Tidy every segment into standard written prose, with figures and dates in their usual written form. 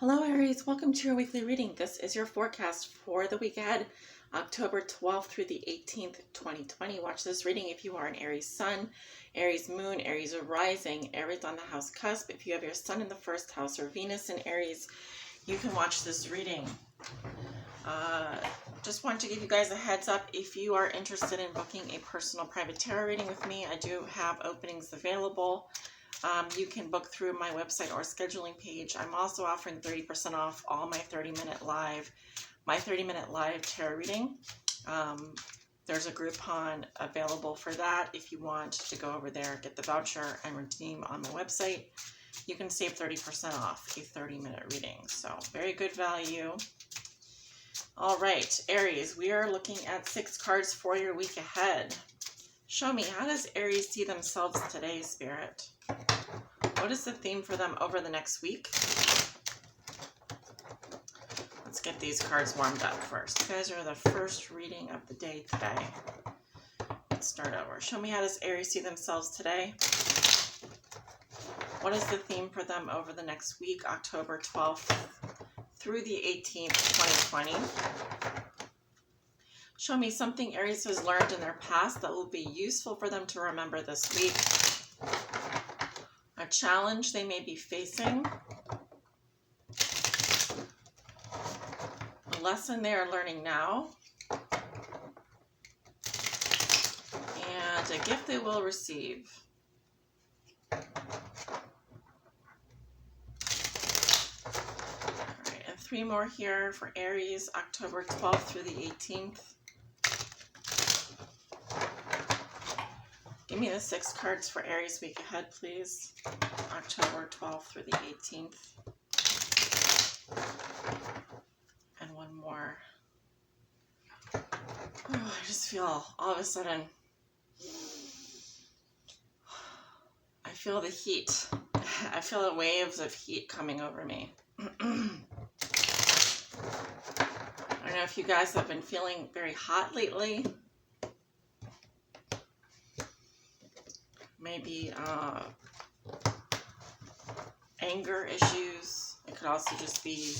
Hello Aries, welcome to your weekly reading. This is your forecast for the week ahead, October 12th through the 18th, 2020. Watch this reading if you are an Aries sun, Aries moon, Aries rising, Aries on the house cusp. If you have your sun in the first house or Venus in Aries, you can watch this reading. Just want to give you guys a heads up. If you are interested in booking a personal private tarot reading with me, I do have openings available. You can book through my website or scheduling page. I'm also offering 30% off all my 30-minute live tarot reading. There's a Groupon available for that. If you want to go over there, get the voucher and redeem on my website, you can save 30% off a 30-minute reading. So very good value. All right, Aries, we are looking at 6 cards for your week ahead. Show me, how does Aries see themselves today, Spirit? What is the theme for them over the next week? Let's get these cards warmed up first. You guys are the first reading of the day today. Let's start over. Show me, how does Aries see themselves today? What is the theme for them over the next week, October 12th through the 18th, 2020? Show me something Aries has learned in their past that will be useful for them to remember this week. A challenge they may be facing. A lesson they are learning now. And a gift they will receive. All right, and 3 more here for Aries, October 12th through the 18th. Give me the 6 cards for Aries week ahead, please. October 12th through the 18th. And 1 more. Oh, I just feel all of a sudden, I feel the heat. I feel the waves of heat coming over me. I don't know if you guys have been feeling very hot lately. Maybe anger issues. It could also just be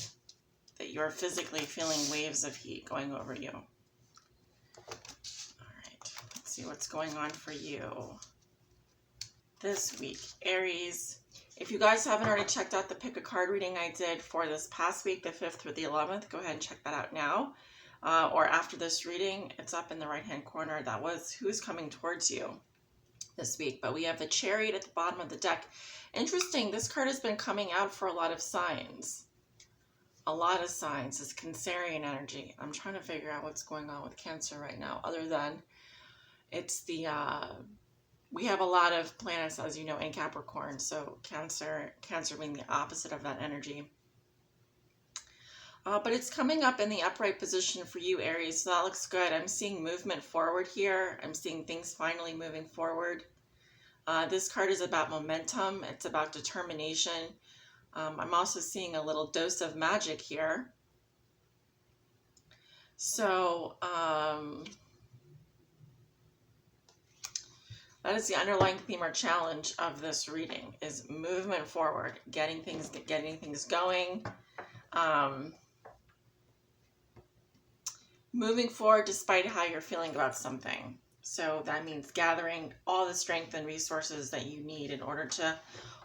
that you're physically feeling waves of heat going over you. All right, let's see what's going on for you this week, Aries. If you guys haven't already checked out the pick a card reading I did for this past week, the 5th through the 11th, go ahead and check that out now. Or after this reading, it's up in the right-hand corner. That was who's coming towards you this week. But we have the Chariot at the bottom of the deck. Interesting, this card has been coming out for a lot of signs. A lot of signs. It's Cancerian energy. I'm trying to figure out what's going on with Cancer right now, other than it's the we have a lot of planets, as you know, in Capricorn, so Cancer being the opposite of that energy. But it's coming up in the upright position for you, Aries, so that looks good. I'm seeing movement forward here. I'm seeing things finally moving forward. This card is about momentum. It's about determination. I'm also seeing a little dose of magic here. So that is the underlying theme or challenge of this reading, is movement forward, getting things going. Moving forward despite how you're feeling about something. So that means gathering all the strength and resources that you need in order to,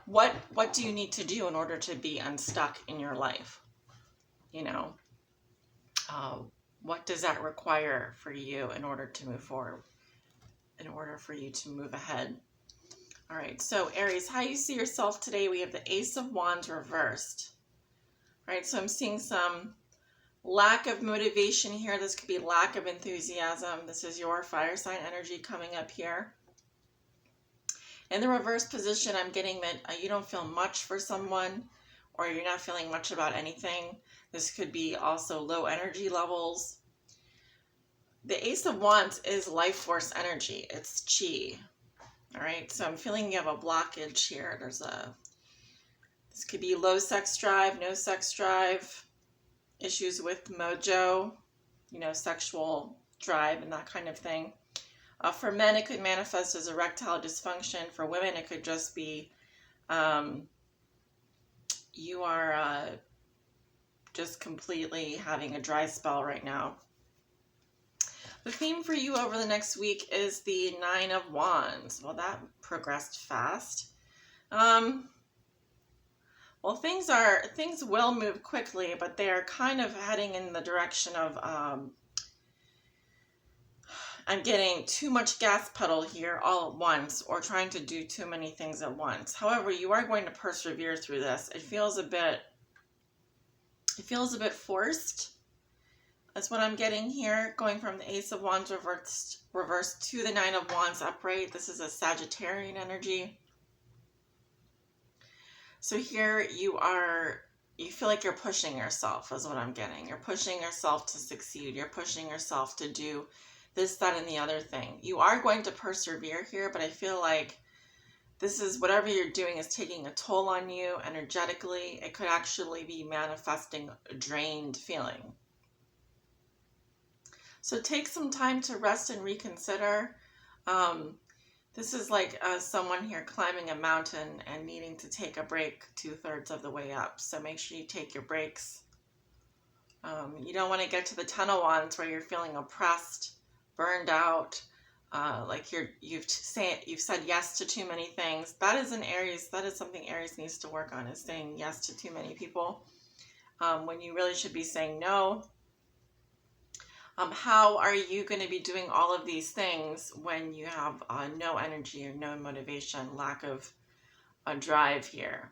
what do you need to do in order to be unstuck in your life? You know, what does that require for you in order to move forward, in order for you to move ahead? All right, so Aries, how you see yourself today, we have the Ace of Wands reversed. All right, so I'm seeing some lack of motivation here. This could be lack of enthusiasm. This is your fire sign energy coming up here. In the reverse position, I'm getting that you don't feel much for someone, or you're not feeling much about anything. This could be also low energy levels. The Ace of Wands is life force energy. It's chi. All right, so I'm feeling you have a blockage here. This could be low sex drive, no sex drive, issues with mojo, you know, sexual drive and that kind of thing. For men, it could manifest as erectile dysfunction. For women, it could just be you are just completely having a dry spell right now. The theme for you over the next week is the Nine of Wands. Well, that progressed fast. Well, things will move quickly, but they are kind of heading in the direction of I'm getting too much gas pedal here all at once, or trying to do too many things at once. However, you are going to persevere through this. It feels a bit forced. That's what I'm getting here, going from the Ace of Wands reversed to the Nine of Wands upright. This is a Sagittarian energy. So here you feel like you're pushing yourself, is what I'm getting. You're pushing yourself to succeed. You're pushing yourself to do this, that, and the other thing. You are going to persevere here, but I feel like this is, whatever you're doing is taking a toll on you energetically. It could actually be manifesting a drained feeling. So take some time to rest and reconsider. This is like someone here climbing a mountain and needing to take a break 2/3 of the way up. So make sure you take your breaks. You don't want to get to the Ten of Wands where you're feeling oppressed, burned out, like you've said yes to too many things. That is an Aries. That is something Aries needs to work on, is saying yes to too many people when you really should be saying no. How are you going to be doing all of these things when you have no energy or no motivation, lack of a drive here?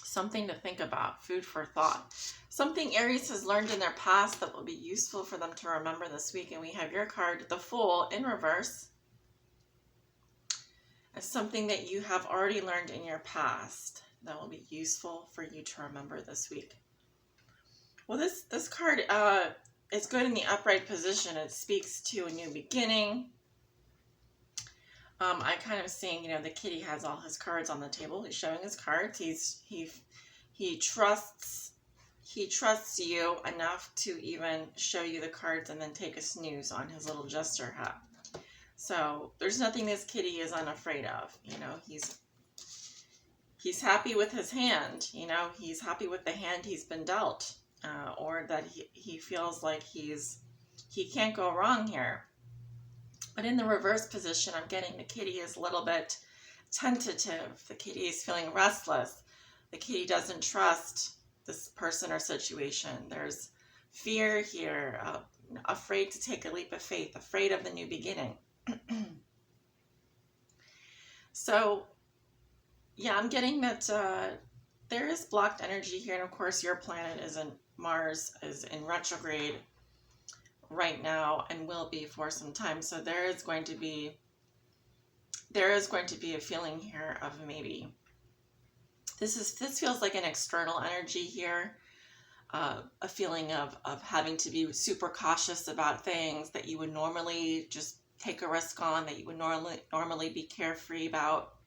Something to think about, food for thought. Something Aries has learned in their past that will be useful for them to remember this week. And we have your card, the Fool, in reverse. As something that you have already learned in your past that will be useful for you to remember this week. Well, this card is good in the upright position. It speaks to a new beginning. I kind of seeing, the kitty has all his cards on the table. He's showing his cards. He trusts you enough to even show you the cards and then take a snooze on his little jester hat. So there's nothing this kitty is unafraid of. He's happy with his hand. He's happy with the hand he's been dealt, or that he feels like he can't go wrong here. But in the reverse position, I'm getting the kitty is a little bit tentative. The kitty is feeling restless. The kitty doesn't trust this person or situation. There's fear here, afraid to take a leap of faith, afraid of the new beginning. So, yeah, I'm getting that there is blocked energy here. And of course, your planet Mars is in retrograde right now and will be for some time. So there is going to be a feeling here of maybe this feels like an external energy here, a feeling of having to be super cautious about things that you would normally just take a risk on, that you would normally be carefree about.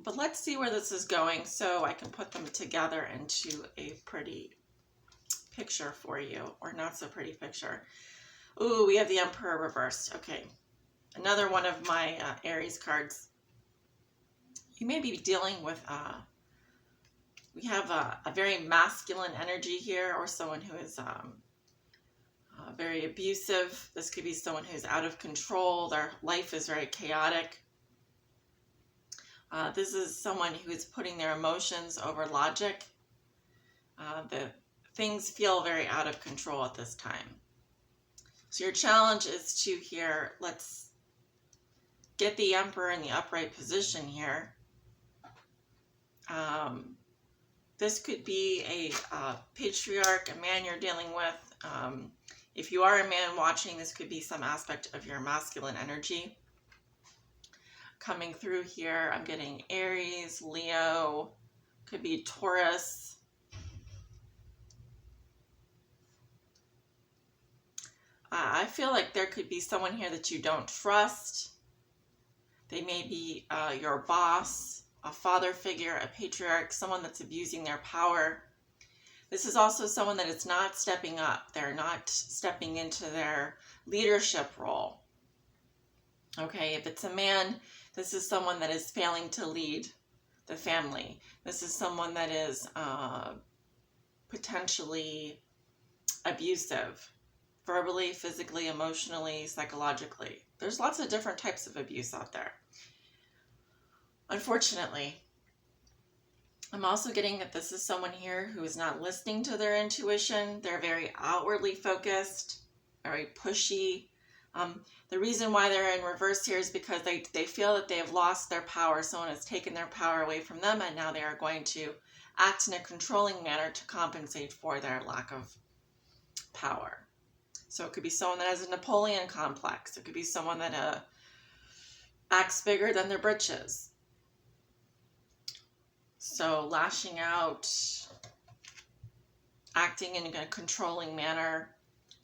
But let's see where this is going so I can put them together into a pretty picture for you, or not so pretty picture. Ooh, we have the Emperor reversed. Okay, another one of my Aries cards. You may be dealing with we have a very masculine energy here, or someone who is very abusive. This could be someone who's out of control. Their life is very chaotic. This is someone who is putting their emotions over logic. Things feel very out of control at this time. So your challenge is to here, let's get the Emperor in the upright position here. This could be a patriarch, a man you're dealing with. If you are a man watching, this could be some aspect of your masculine energy coming through here. I'm getting Aries, Leo, could be Taurus. I feel like there could be someone here that you don't trust. They may be your boss, a father figure, a patriarch, someone that's abusing their power. This is also someone that is not stepping up. They're not stepping into their leadership role. Okay, if it's a man, this is someone that is failing to lead. the family. This is someone that is potentially abusive, verbally, physically, emotionally, psychologically. There's lots of different types of abuse out there. Unfortunately, I'm also getting that this is someone here who is not listening to their intuition. They're very outwardly focused, very pushy. The reason why they're in reverse here is because they feel that they have lost their power. Someone has taken their power away from them, and now they are going to act in a controlling manner to compensate for their lack of power. So it could be someone that has a Napoleon complex. It could be someone that acts bigger than their britches. So lashing out, acting in a controlling manner.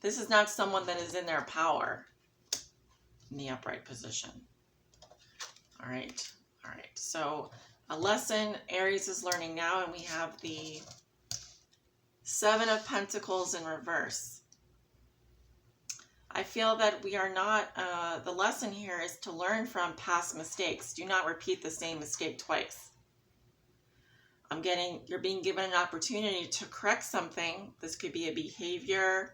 This is not someone that is in their power in the upright position. All right. So a lesson Aries is learning now, and we have the Seven of Pentacles in reverse. I feel that we are not, the lesson here is to learn from past mistakes. Do not repeat the same mistake twice. I'm getting, you're being given an opportunity to correct something. This could be a behavior,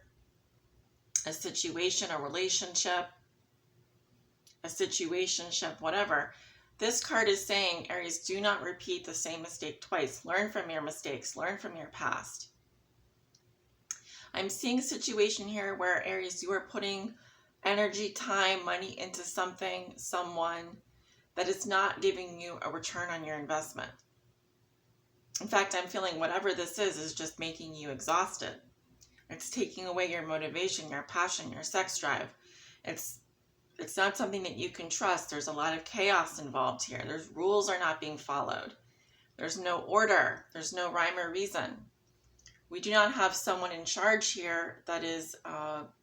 a situation, a relationship, whatever. This card is saying, Aries, do not repeat the same mistake twice. Learn from your mistakes. Learn from your past. I'm seeing a situation here where, Aries, you are putting energy, time, money into something, someone that is not giving you a return on your investment. In fact, I'm feeling whatever this is just making you exhausted. It's taking away your motivation, your passion, your sex drive. It's not something that you can trust. There's a lot of chaos involved here. There's rules are not being followed. There's no order. There's no rhyme or reason. We do not have someone in charge here that is,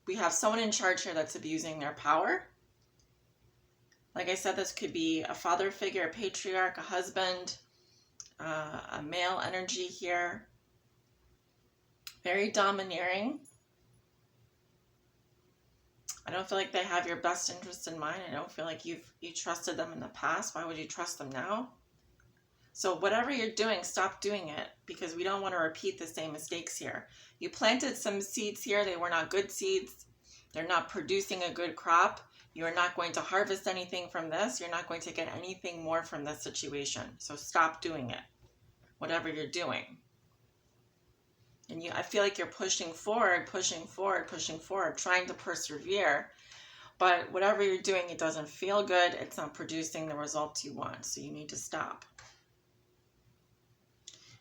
we have someone in charge here that's abusing their power. Like I said, this could be a father figure, a patriarch, a husband, a male energy here. Very domineering. I don't feel like they have your best interest in mind. I don't feel like you trusted them in the past. Why would you trust them now? So whatever you're doing, stop doing it, because we don't want to repeat the same mistakes here. You planted some seeds here. They were not good seeds. They're not producing a good crop. You are not going to harvest anything from this. You're not going to get anything more from this situation. So stop doing it, whatever you're doing. And I feel like you're pushing forward, trying to persevere. But whatever you're doing, it doesn't feel good. It's not producing the results you want. So you need to stop.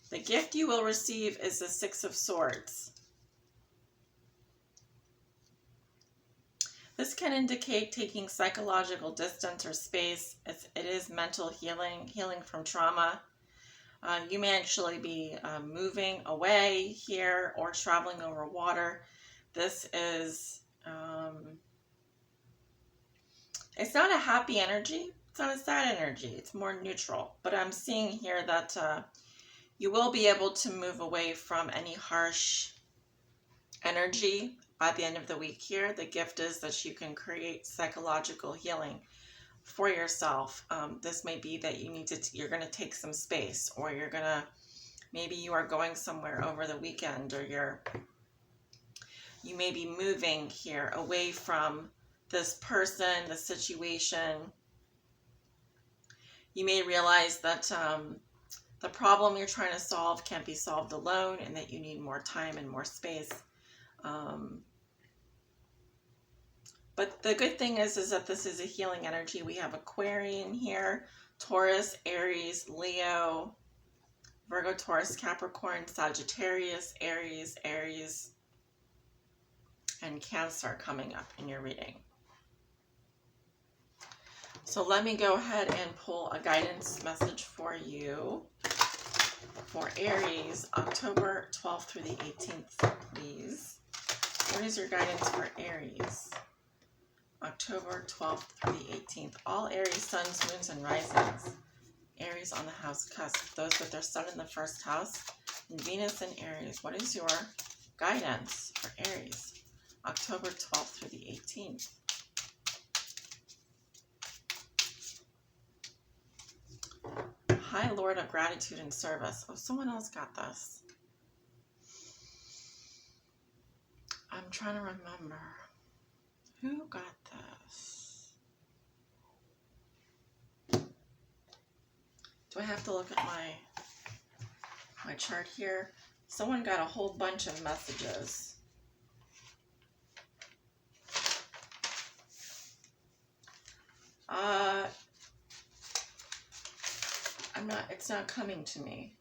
The gift you will receive is the Six of Swords. This can indicate taking psychological distance or space. It is mental healing from trauma. You may actually be moving away here or traveling over water. This is, it's not a happy energy. It's not a sad energy. It's more neutral. But I'm seeing here that you will be able to move away from any harsh energy by the end of the week here. The gift is that you can create psychological healing for yourself. This may be that you're going to take some space, or maybe you are going somewhere over the weekend, or you may be moving here away from this person, the situation. You may realize that the problem you're trying to solve can't be solved alone, and that you need more time and more space. But the good thing is that this is a healing energy. We have Aquarian here, Taurus, Aries, Leo, Virgo, Taurus, Capricorn, Sagittarius, Aries, and Cancer coming up in your reading. So let me go ahead and pull a guidance message for you. For Aries, October 12th through the 18th, please. What is your guidance for Aries? October 12th through the 18th. All Aries, suns, moons, and risings. Aries on the house cusp. Those with their sun in the first house. And Venus in Aries. What is your guidance for Aries? October 12th through the 18th. High Lord of Gratitude and Service. Oh, someone else got this. I'm trying to remember. Who got this? Do I have to look at my chart here? Someone got a whole bunch of messages. It's not coming to me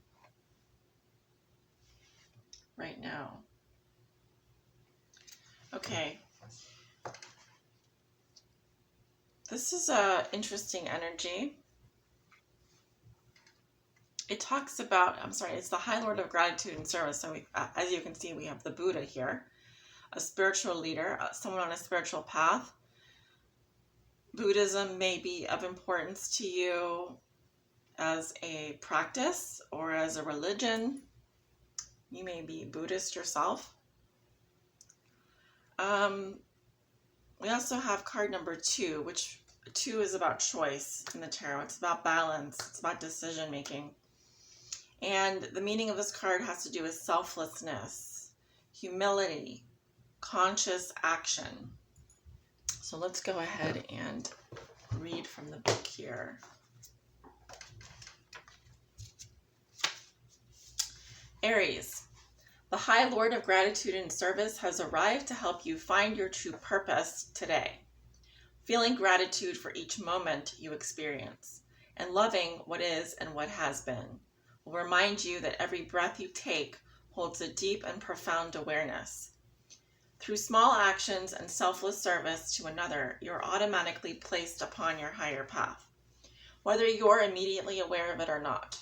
right now. Okay. This is a interesting energy. It talks about, it's the High Lord of Gratitude and Service. So as you can see, we have the Buddha here, a spiritual leader, someone on a spiritual path. Buddhism may be of importance to you as a practice or as a religion. You may be Buddhist yourself. We also have card number 2, which 2 is about choice in the tarot. It's about balance. It's about decision making. And the meaning of this card has to do with selflessness, humility, conscious action. So let's go ahead and read from the book here. Aries, the High Lord of Gratitude and Service has arrived to help you find your true purpose today. Feeling gratitude for each moment you experience and loving what is and what has been will remind you that every breath you take holds a deep and profound awareness. Through small actions and selfless service to another, you're automatically placed upon your higher path, whether you're immediately aware of it or not.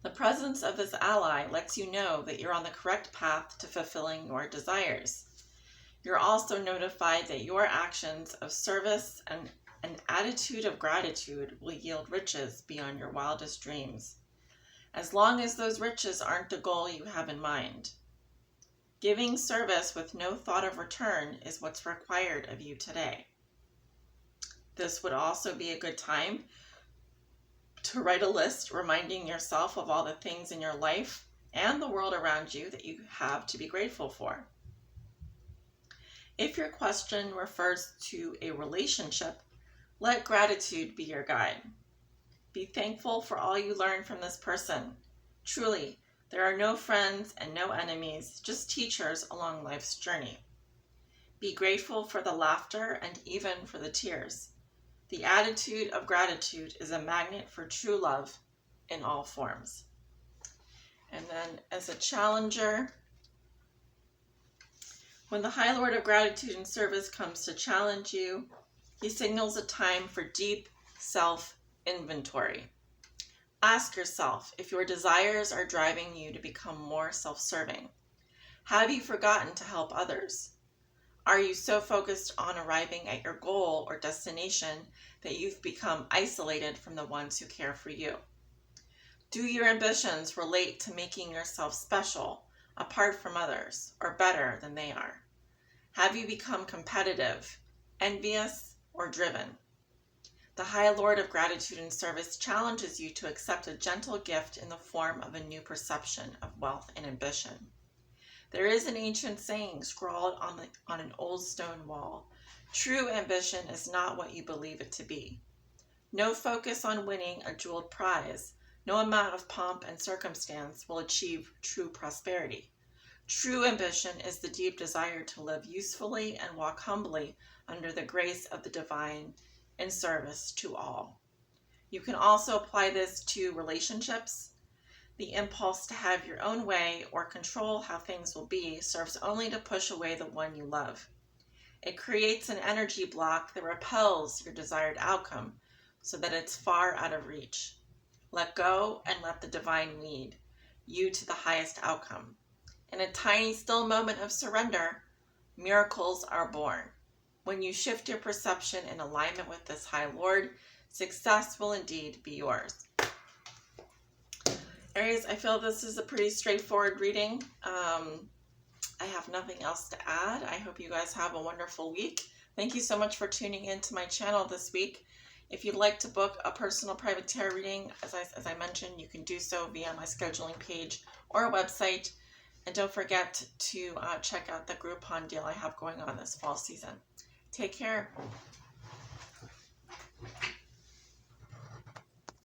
The presence of this ally lets you know that you're on the correct path to fulfilling your desires. You're also notified that your actions of service and an attitude of gratitude will yield riches beyond your wildest dreams, as long as those riches aren't the goal you have in mind. Giving service with no thought of return is what's required of you today. This would also be a good time to write a list reminding yourself of all the things in your life and the world around you that you have to be grateful for. If your question refers to a relationship, let gratitude be your guide. Be thankful for all you learn from this person. Truly, there are no friends and no enemies, just teachers along life's journey. Be grateful for the laughter and even for the tears. The attitude of gratitude is a magnet for true love in all forms. And then as a challenger, when the High Lord of Gratitude and Service comes to challenge you, he signals a time for deep self-inventory. Ask yourself if your desires are driving you to become more self-serving. Have you forgotten to help others? Are you so focused on arriving at your goal or destination that you've become isolated from the ones who care for you? Do your ambitions relate to making yourself special, apart from others, or better than they are? Have you become competitive, envious, or driven? The High Lord of Gratitude and Service challenges you to accept a gentle gift in the form of a new perception of wealth and ambition. There is an ancient saying scrawled on an old stone wall. True ambition is not what you believe it to be. No focus on winning a jeweled prize, no amount of pomp and circumstance will achieve true prosperity. True ambition is the deep desire to live usefully and walk humbly under the grace of the divine in service to all. You can also apply this to relationships. The impulse to have your own way or control how things will be serves only to push away the one you love. It creates an energy block that repels your desired outcome so that it's far out of reach. Let go and let the divine lead you to the highest outcome. In a tiny, still moment of surrender, miracles are born. When you shift your perception in alignment with this High Lord, success will indeed be yours. Aries, I feel this is a pretty straightforward reading. I have nothing else to add. I hope you guys have a wonderful week. Thank you so much for tuning into my channel this week. If you'd like to book a personal private tarot reading, as I mentioned, you can do so via my scheduling page or website. And don't forget to check out the Groupon deal I have going on this fall season. Take care.